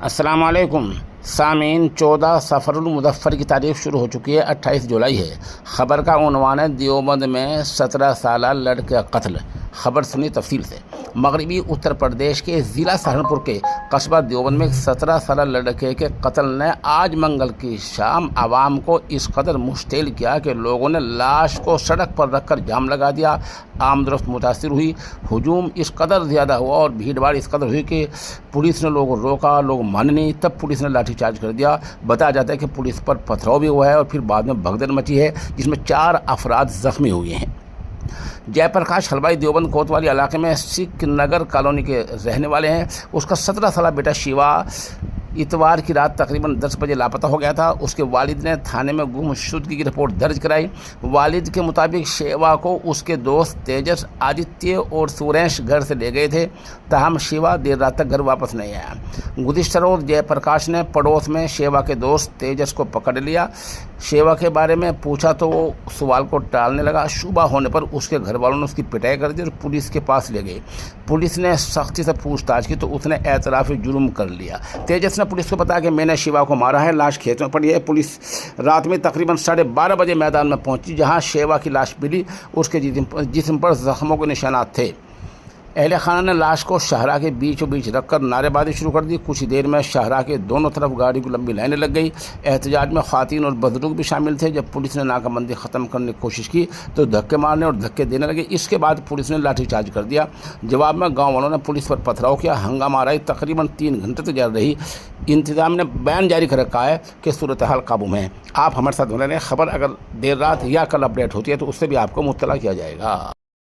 السلام علیکم سامعین، 14 سفر المظفر کی تاریخ شروع ہو چکی ہے۔ 28 جولائی ہے۔ خبر کا عنوان ہے دیوبند میں 17 سالہ لڑکے کا قتل۔ خبر سنی تفصیل سے۔ مغربی اتر پردیش کے ضلع سہارنپور کے قصبہ دیوبند میں 17 سالہ لڑکے کے قتل نے آج منگل کی شام عوام کو اس قدر مشتعل کیا کہ لوگوں نے لاش کو سڑک پر رکھ کر جام لگا دیا۔ آمد و رفت متاثر ہوئی۔ ہجوم اس قدر زیادہ ہوا اور بھیڑ بھاڑ اس قدر ہوئی کہ پولیس نے لوگوں کو روکا، لوگ مانے نہیں، تب پولیس نے لاٹھی چارج کر دیا۔ بتایا جاتا ہے کہ پولیس پر پتھراؤ بھی ہوا ہے اور پھر بعد میں بھگدڑ مچی ہے، جس میں 4 افراد زخمی ہوئے ہیں۔ جے پرکاش حلوائی دیوبند کوتوالی علاقے میں سکھ نگر کالونی کے رہنے والے ہیں۔ اس کا 17 سالہ بیٹا شیوا اتوار کی رات تقریباً 10 بجے لاپتہ ہو گیا تھا۔ اس کے والد نے تھانے میں گم شدگی کی رپورٹ درج کرائی۔ والد کے مطابق شیوا کو اس کے دوست تیجس، آدتیہ اور سوریش گھر سے لے گئے تھے، تاہم شیوا دیر رات تک گھر واپس نہیں آیا۔ گزشتہ روز جے پرکاش نے پڑوس میں شیوا کے دوست تیجس کو پکڑ لیا۔ شیوا کے بارے میں پوچھا تو وہ سوال کو ٹالنے لگا۔ شبہ ہونے پر اس کے گھر والوں نے اس کی پٹائی کر دی اور پولیس کے پاس لے گئے۔ پولیس نے سختی سے پوچھ تاچھ کی تو اس نے اعتراف جرم کر لیا۔ تیجس نے پولیس کو بتایا کہ میں نے شیوا کو مارا ہے، لاش کھیت میں پڑی ہے۔ پولیس رات میں تقریباً 12:30 بجے میدان میں پہنچی، جہاں شیوا کی لاش ملی۔ اس کے جسم پر زخموں کے نشانات تھے۔ اہل خانہ نے لاش کو شاہراہ کے بیچوں بیچ رکھ کر نعرے بازی شروع کر دی۔ کچھ دیر میں شاہراہ کے دونوں طرف گاڑی کو لمبی لائنیں لگ گئی۔ احتجاج میں خواتین اور بزرگ بھی شامل تھے۔ جب پولیس نے ناکہ بندی ختم کرنے کی کوشش کی تو دھکے مارنے اور دھکے دینے لگے۔ اس کے بعد پولیس نے لاٹھی چارج کر دیا۔ جواب میں گاؤں والوں نے پولیس پر پتھراؤ کیا۔ ہنگامہ آرائی تقریباً 3 گھنٹے تک جاری رہی۔ انتظامیہ نے بیان جاری کر رکھا ہے کہ صورتحال قابو میں ہے۔ آپ ہمارے ساتھ بنے رہیں۔ خبر اگر دیر رات یا کل اپڈیٹ ہوتی ہے تو اس سے بھی آپ کو مطلع کیا جائے گا۔